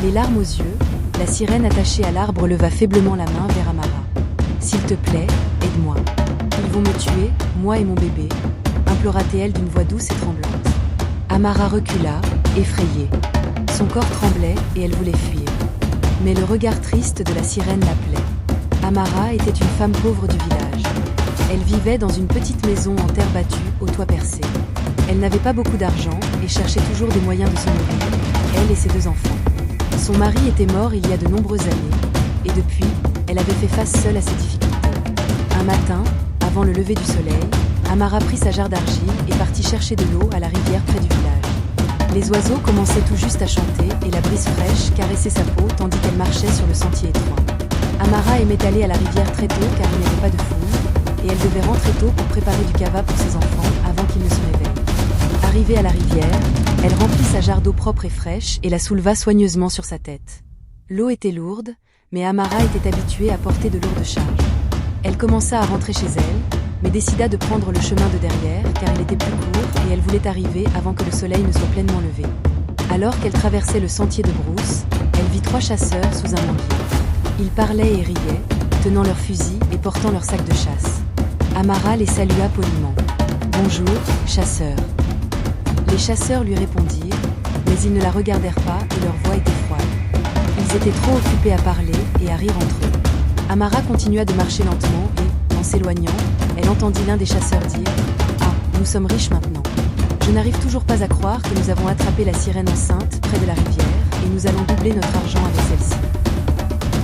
Les larmes aux yeux, la sirène attachée à l'arbre leva faiblement la main vers Amara. « S'il te plaît, aide-moi. Ils vont me tuer, moi et mon bébé », implora-t-elle d'une voix douce et tremblante. Amara recula, effrayée. Son corps tremblait et elle voulait fuir. Mais le regard triste de la sirène l'appelait. Amara était une femme pauvre du village. Elle vivait dans une petite maison en terre battue, au toit percé. Elle n'avait pas beaucoup d'argent et cherchait toujours des moyens de se nourrir, elle et ses 2 enfants. Son mari était mort il y a de nombreuses années, et depuis, elle avait fait face seule à ses difficultés. Un matin, avant le lever du soleil, Amara prit sa jarre d'argile et partit chercher de l'eau à la rivière près du village. Les oiseaux commençaient tout juste à chanter et la brise fraîche caressait sa peau tandis qu'elle marchait sur le sentier étroit. Amara aimait aller à la rivière très tôt car il n'y avait pas de foule, et elle devait rentrer tôt pour préparer du kava pour ses enfants avant qu'ils ne se réveillent. Arrivée à la rivière, elle remplit sa jarre d'eau propre et fraîche et la souleva soigneusement sur sa tête. L'eau était lourde, mais Amara était habituée à porter de lourdes charges. Elle commença à rentrer chez elle, mais décida de prendre le chemin de derrière car il était plus court et elle voulait arriver avant que le soleil ne soit pleinement levé. Alors qu'elle traversait le sentier de brousse, elle vit 3 chasseurs sous un manguier. Ils parlaient et riaient, tenant leurs fusils et portant leurs sacs de chasse. Amara les salua poliment. « Bonjour, chasseurs. » Les chasseurs lui répondirent, mais ils ne la regardèrent pas et leur voix était froide. Ils étaient trop occupés à parler et à rire entre eux. Amara continua de marcher lentement et, en s'éloignant, elle entendit l'un des chasseurs dire « Ah, nous sommes riches maintenant. Je n'arrive toujours pas à croire que nous avons attrapé la sirène enceinte près de la rivière et nous allons doubler notre argent avec celle-ci. »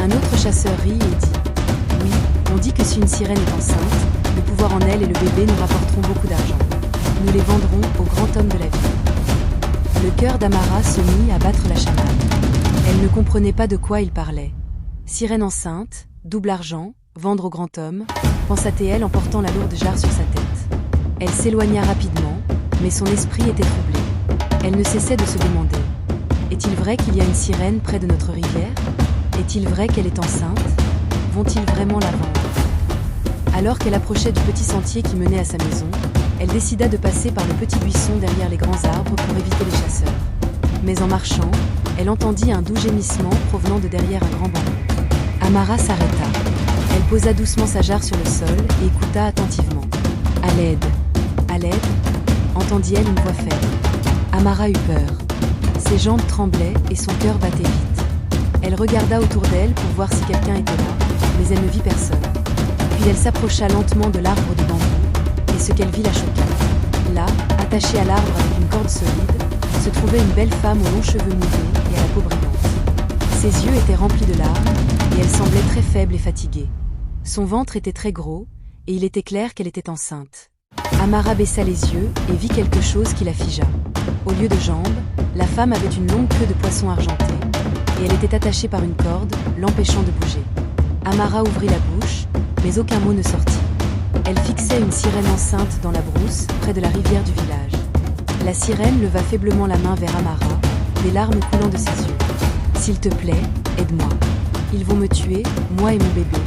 Un autre chasseur rit et dit « Oui, on dit que si une sirène est enceinte, le pouvoir en elle et le bébé nous rapporteront beaucoup d'argent. Nous les vendrons au grand homme de la ville. » Le cœur d'Amara se mit à battre la chamade. Elle ne comprenait pas de quoi il parlait. Sirène enceinte, double argent, vendre au grand homme, pensa-t-elle en portant la lourde jarre sur sa tête. Elle s'éloigna rapidement, mais son esprit était troublé. Elle ne cessait de se demander « Est-il vrai qu'il y a une sirène près de notre rivière ? Est-il vrai qu'elle est enceinte ? Vont-ils vraiment la vendre ?» Alors qu'elle approchait du petit sentier qui menait à sa maison, elle décida de passer par le petit buisson derrière les grands arbres pour éviter les chasseurs. Mais en marchant, elle entendit un doux gémissement provenant de derrière un grand bambou. Amara s'arrêta. Elle posa doucement sa jarre sur le sol et écouta attentivement. « À l'aide, à l'aide » entendit-elle une voix faible. Amara eut peur. Ses jambes tremblaient et son cœur battait vite. Elle regarda autour d'elle pour voir si quelqu'un était là, mais elle ne vit personne. Puis elle s'approcha lentement de l'arbre de bambou, et ce qu'elle vit la choqua. Là, attachée à l'arbre avec une corde solide, se trouvait une belle femme aux longs cheveux mouillés et à la peau brillante. Ses yeux étaient remplis de larmes, et elle semblait très faible et fatiguée. Son ventre était très gros, et il était clair qu'elle était enceinte. Amara baissa les yeux et vit quelque chose qui la figea. Au lieu de jambes, la femme avait une longue queue de poisson argentée, et elle était attachée par une corde, l'empêchant de bouger. Amara ouvrit la bouche, mais aucun mot ne sortit. Elle fixait une sirène enceinte dans la brousse, près de la rivière du village. La sirène leva faiblement la main vers Amara, des larmes coulant de ses yeux. « S'il te plaît, aide-moi. Ils vont me tuer, moi et mon bébé »,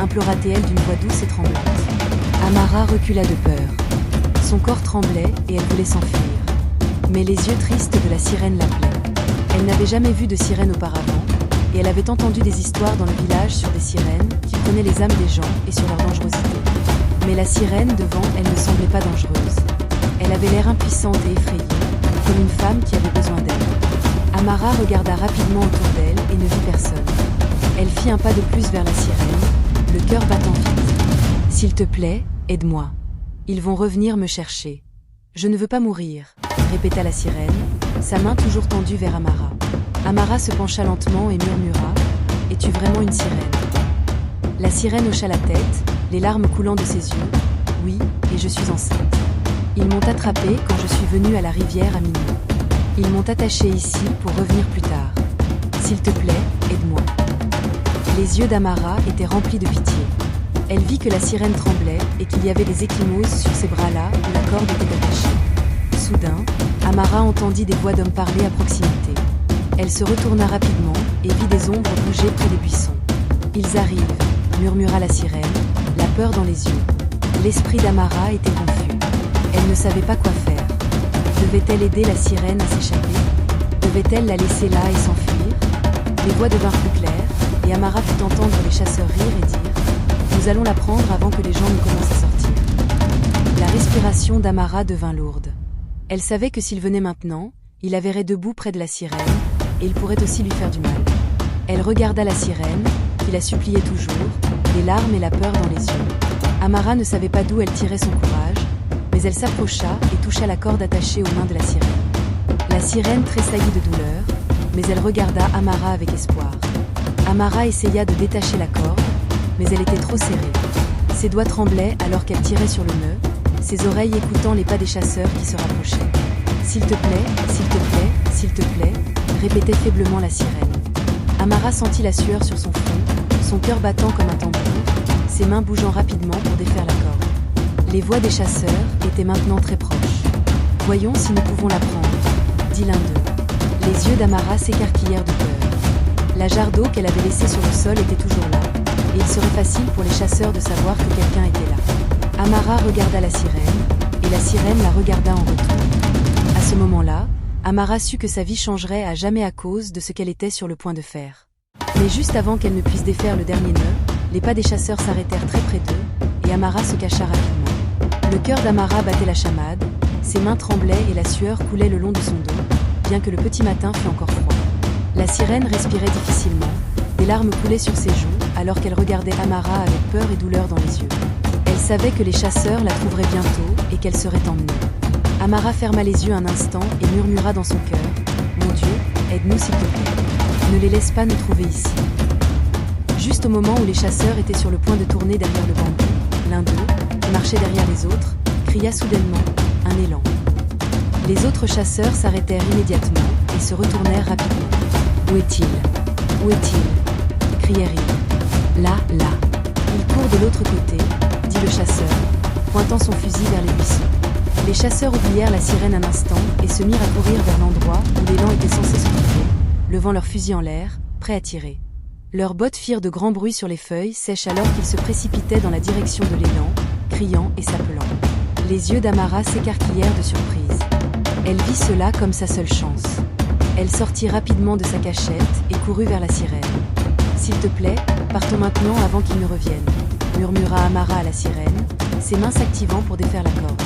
implora-t-elle d'une voix douce et tremblante. Amara recula de peur. Son corps tremblait et elle voulait s'enfuir. Mais les yeux tristes de la sirène l'appelaient. Elle n'avait jamais vu de sirène auparavant, et elle avait entendu des histoires dans le village sur des sirènes qui prenaient les âmes des gens et sur leur dangerosité. Mais la sirène devant elle ne semblait pas dangereuse. Elle avait l'air impuissante et effrayée, comme une femme qui avait besoin d'elle. Amara regarda rapidement autour d'elle et ne vit personne. Elle fit un pas de plus vers la sirène, le cœur battant vite. « S'il te plaît, aide-moi. Ils vont revenir me chercher. Je ne veux pas mourir », répéta la sirène, sa main toujours tendue vers Amara. Amara se pencha lentement et murmura « Es-tu vraiment une sirène ?» La sirène hocha la tête, les larmes coulant de ses yeux. « Oui, et je suis enceinte. Ils m'ont attrapée quand je suis venue à la rivière à minuit. Ils m'ont attachée ici pour revenir plus tard. S'il te plaît, aide-moi. » Les yeux d'Amara étaient remplis de pitié. Elle vit que la sirène tremblait et qu'il y avait des ecchymoses sur ses bras là où la corde était attachée. Soudain, Amara entendit des voix d'hommes parler à proximité. Elle se retourna rapidement et vit des ombres bouger près des buissons. « Ils arrivent », murmura la sirène, la peur dans les yeux. L'esprit d'Amara était confus. Elle ne savait pas quoi faire. Devait-elle aider la sirène à s'échapper ? Devait-elle la laisser là et s'enfuir ? Les voix devinrent plus claires, et Amara fit entendre les chasseurs rire et dire « Nous allons la prendre avant que les gens ne commencent à sortir. » La respiration d'Amara devint lourde. Elle savait que s'il venait maintenant, il la verrait debout près de la sirène, et il pourrait aussi lui faire du mal. Elle regarda la sirène, qui la suppliait toujours, les larmes et la peur dans les yeux. Amara ne savait pas d'où elle tirait son courage, mais elle s'approcha et toucha la corde attachée aux mains de la sirène. La sirène tressaillit de douleur, mais elle regarda Amara avec espoir. Amara essaya de détacher la corde, mais elle était trop serrée. Ses doigts tremblaient alors qu'elle tirait sur le nœud, ses oreilles écoutant les pas des chasseurs qui se rapprochaient. « S'il te plaît, s'il te plaît, s'il te plaît », répétait faiblement la sirène. Amara sentit la sueur sur son front, son cœur battant comme un tambour, ses mains bougeant rapidement pour défaire la corde. Les voix des chasseurs étaient maintenant très proches. « Voyons si nous pouvons la prendre », dit l'un d'eux. Les yeux d'Amara s'écarquillèrent de peur. La jarre d'eau qu'elle avait laissée sur le sol était toujours là, et il serait facile pour les chasseurs de savoir que quelqu'un était là. Amara regarda la sirène, et la sirène la regarda en retour. À ce moment-là, Amara sut que sa vie changerait à jamais à cause de ce qu'elle était sur le point de faire. Mais juste avant qu'elle ne puisse défaire le dernier nœud, les pas des chasseurs s'arrêtèrent très près d'eux, et Amara se cacha rapidement. Le cœur d'Amara battait la chamade, ses mains tremblaient et la sueur coulait le long de son dos, bien que le petit matin fût encore froid. La sirène respirait difficilement, des larmes coulaient sur ses joues alors qu'elle regardait Amara avec peur et douleur dans les yeux. Elle savait que les chasseurs la trouveraient bientôt et qu'elle serait emmenée. Amara ferma les yeux un instant et murmura dans son cœur « Mon Dieu, aide-nous s'il te plaît. Ne les laisse pas nous trouver ici. » Juste au moment où les chasseurs étaient sur le point de tourner derrière le bambou, l'un d'eux, qui marchait derrière les autres, cria soudainement un élan. Les autres chasseurs s'arrêtèrent immédiatement et se retournèrent rapidement. « Où est-il ? Où est-il » crièrent-ils. « Là, là. Il court de l'autre côté, » dit le chasseur, pointant son fusil vers les buissons. Les chasseurs oublièrent la sirène un instant et se mirent à courir vers l'endroit où l'élan était censé se trouver, levant leurs fusils en l'air, prêts à tirer. Leurs bottes firent de grands bruits sur les feuilles sèches alors qu'ils se précipitaient dans la direction de l'élan, criant et s'appelant. Les yeux d'Amara s'écarquillèrent de surprise. Elle vit cela comme sa seule chance. Elle sortit rapidement de sa cachette et courut vers la sirène. « S'il te plaît, partons maintenant avant qu'il ne revienne », murmura Amara à la sirène, ses mains s'activant pour défaire la corde.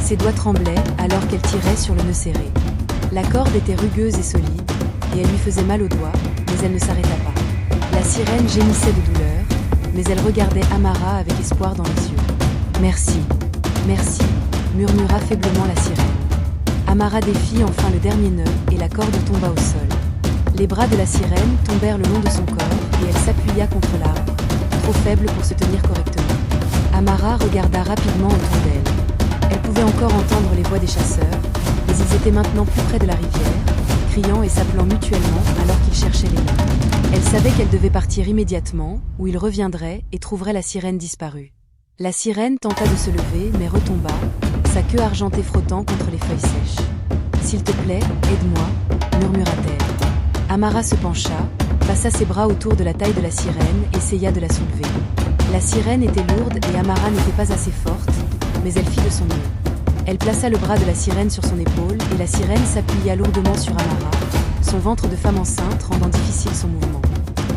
Ses doigts tremblaient alors qu'elle tirait sur le nœud serré. La corde était rugueuse et solide, et elle lui faisait mal aux doigts, mais elle ne s'arrêta pas. La sirène gémissait de douleur, mais elle regardait Amara avec espoir dans les yeux. « Merci, merci », murmura faiblement la sirène. Amara défit enfin le dernier nœud et la corde tomba au sol. Les bras de la sirène tombèrent le long de son corps et elle s'appuya contre l'arbre, trop faible pour se tenir correctement. Amara regarda rapidement autour d'elle. Elle pouvait encore entendre les voix des chasseurs, mais ils étaient maintenant plus près de la rivière, criant et s'appelant mutuellement alors qu'ils cherchaient l'élan. Elle savait qu'elle devait partir immédiatement, où ils reviendraient et trouveraient la sirène disparue. La sirène tenta de se lever, mais retomba, sa queue argentée frottant contre les feuilles sèches. « S'il te plaît, aide-moi » murmura-t-elle. Amara se pencha, passa ses bras autour de la taille de la sirène et essaya de la soulever. La sirène était lourde et Amara n'était pas assez forte, mais elle fit de son mieux. Elle plaça le bras de la sirène sur son épaule et la sirène s'appuya lourdement sur Amara, son ventre de femme enceinte rendant difficile son mouvement.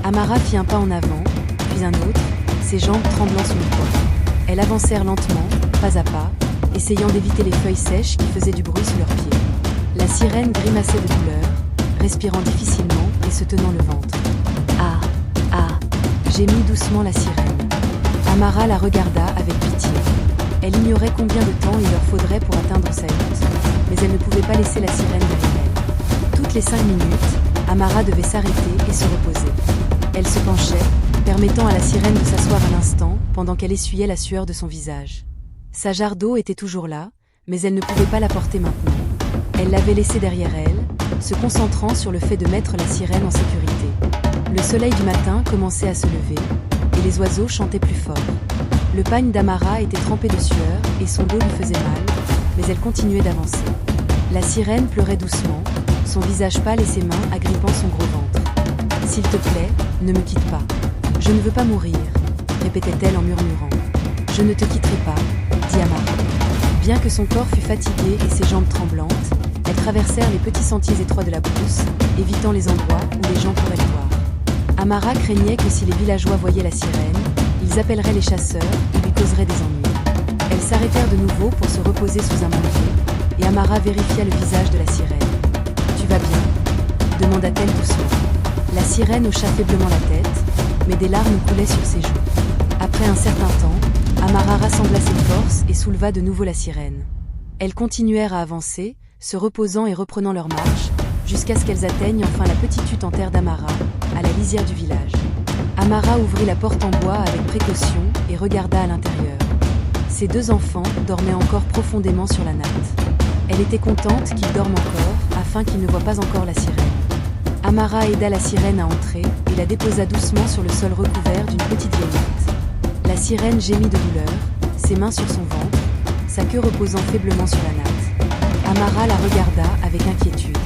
Amara fit un pas en avant, puis un autre, ses jambes tremblant sous le poids. Elles avancèrent lentement, pas à pas, essayant d'éviter les feuilles sèches qui faisaient du bruit sous leurs pieds. La sirène grimaçait de douleur, respirant difficilement et se tenant le ventre. « Ah, ah » gémit doucement la sirène. Amara la regarda avec pitié. Elle ignorait combien de temps il leur faudrait pour atteindre sa hutte, mais elle ne pouvait pas laisser la sirène derrière elle. Toutes les 5 minutes, Amara devait s'arrêter et se reposer. Elle se penchait, permettant à la sirène de s'asseoir un instant pendant qu'elle essuyait la sueur de son visage. Sa jarre d'eau était toujours là, mais elle ne pouvait pas la porter maintenant. Elle l'avait laissée derrière elle, se concentrant sur le fait de mettre la sirène en sécurité. Le soleil du matin commençait à se lever, et les oiseaux chantaient plus fort. Le pagne d'Amara était trempé de sueur et son dos lui faisait mal, mais elle continuait d'avancer. La sirène pleurait doucement, son visage pâle et ses mains agrippant son gros ventre. « S'il te plaît, ne me quitte pas. Je ne veux pas mourir », répétait-elle en murmurant. « Je ne te quitterai pas », dit Amara. Bien que son corps fût fatigué et ses jambes tremblantes, elles traversèrent les petits sentiers étroits de la brousse, évitant les endroits où les gens pourraient les voir. Amara craignait que si les villageois voyaient la sirène, ils appelleraient les chasseurs et lui causeraient des ennuis. Elles s'arrêtèrent de nouveau pour se reposer sous un manteau, et Amara vérifia le visage de la sirène. « Tu vas bien ?» demanda-t-elle doucement. La sirène hocha faiblement la tête, mais des larmes coulaient sur ses joues. Après un certain temps, Amara rassembla ses forces et souleva de nouveau la sirène. Elles continuèrent à avancer, se reposant et reprenant leur marche, jusqu'à ce qu'elles atteignent enfin la petite hutte en terre d'Amara, à la lisière du village. Amara ouvrit la porte en bois avec précaution et regarda à l'intérieur. Ses deux enfants dormaient encore profondément sur la natte. Elle était contente qu'ils dorment encore, afin qu'ils ne voient pas encore la sirène. Amara aida la sirène à entrer et la déposa doucement sur le sol recouvert d'une petite vieille natte. La sirène gémit de douleur, ses mains sur son ventre, sa queue reposant faiblement sur la natte. Amara la regarda avec inquiétude.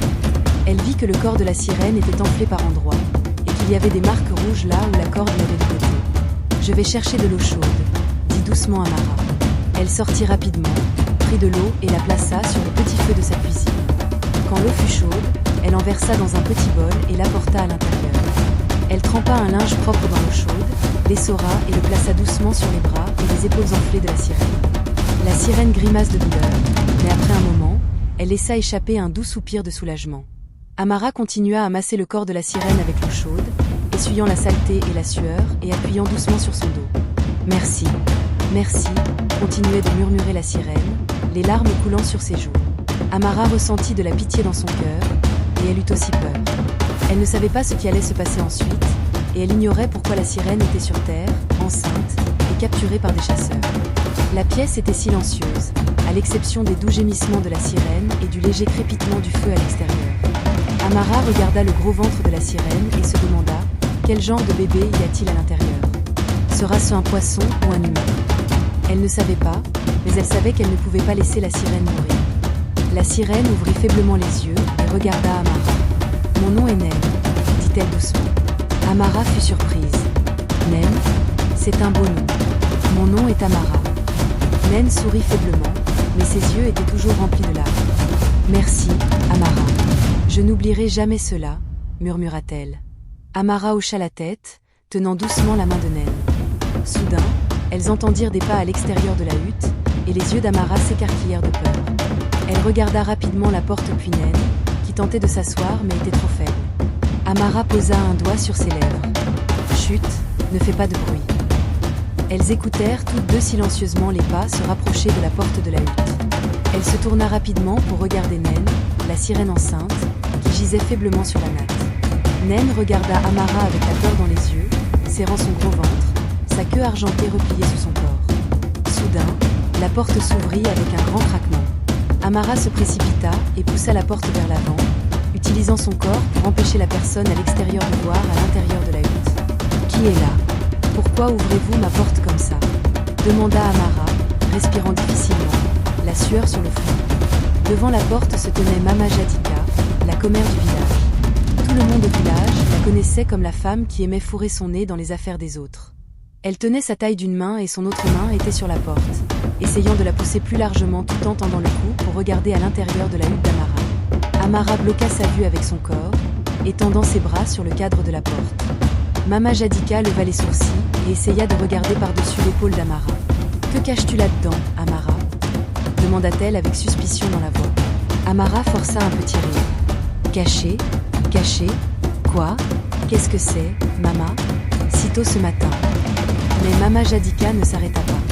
Elle vit que le corps de la sirène était enflé par endroits, et qu'il y avait des marques rouges là où la corde l'avait ligoté. « Je vais chercher de l'eau chaude », dit doucement Amara. Elle sortit rapidement, prit de l'eau et la plaça sur le petit feu de sa cuisine. Quand l'eau fut chaude, elle en versa dans un petit bol et l'apporta à l'intérieur. Elle trempa un linge propre dans l'eau chaude, l'essora et le plaça doucement sur les bras et les épaules enflées de la sirène. La sirène grimace de douleur, mais après un moment, elle laissa échapper un doux soupir de soulagement. Amara continua à masser le corps de la sirène avec l'eau chaude, essuyant la saleté et la sueur et appuyant doucement sur son dos. « Merci, merci », continuait de murmurer la sirène, les larmes coulant sur ses joues. Amara ressentit de la pitié dans son cœur, et elle eut aussi peur. Elle ne savait pas ce qui allait se passer ensuite, et elle ignorait pourquoi la sirène était sur terre, enceinte, et capturée par des chasseurs. La pièce était silencieuse, à l'exception des doux gémissements de la sirène et du léger crépitement du feu à l'extérieur. Amara regarda le gros ventre de la sirène et se demanda « Quel genre de bébé y a-t-il à l'intérieur? Sera-ce un poisson ou un humain ?» Elle ne savait pas, mais elle savait qu'elle ne pouvait pas laisser la sirène mourir. La sirène ouvrit faiblement les yeux et regarda Amara. « Mon nom est Naine », dit-elle doucement. Amara fut surprise. « Naine, c'est un beau nom. Mon nom est Amara. » Naine sourit faiblement, mais ses yeux étaient toujours remplis de larmes. « Merci, Amara. Je n'oublierai jamais cela, » murmura-t-elle. Amara hocha la tête, tenant doucement la main de Naine. Soudain, elles entendirent des pas à l'extérieur de la hutte, et les yeux d'Amara s'écarquillèrent de peur. Elle regarda rapidement la porte puis Naine, qui tentait de s'asseoir mais était trop faible. Amara posa un doigt sur ses lèvres. « Chut, ne fais pas de bruit. » Elles écoutèrent toutes deux silencieusement les pas se rapprocher de la porte de la hutte. Elle se tourna rapidement pour regarder Naine, la sirène enceinte, qui gisait faiblement sur la natte. Naine regarda Amara avec la peur dans les yeux, serrant son gros ventre, sa queue argentée repliée sous son corps. Soudain, la porte s'ouvrit avec un grand craquement. Amara se précipita et poussa la porte vers l'avant, utilisant son corps pour empêcher la personne à l'extérieur de voir à l'intérieur de la hutte. « Qui est là? Pourquoi ouvrez-vous ma porte comme ça ?» demanda Amara, respirant difficilement, la sueur sur le front. Devant la porte se tenait Mama Jadika, la commère du village. Tout le monde au village la connaissait comme la femme qui aimait fourrer son nez dans les affaires des autres. Elle tenait sa taille d'une main et son autre main était sur la porte, essayant de la pousser plus largement tout en tendant le cou pour regarder à l'intérieur de la hutte d'Amara. Amara bloqua sa vue avec son corps, étendant ses bras sur le cadre de la porte. Mama Jadika leva les sourcils et essaya de regarder par-dessus l'épaule d'Amara. « Que caches-tu là-dedans, Amara ?» demanda-t-elle avec suspicion dans la voix. Amara força un petit rire. « Caché? Caché? Quoi? Qu'est-ce que c'est, Mama ?» Sitôt ce matin. Mais Mama Jadika ne s'arrêta pas.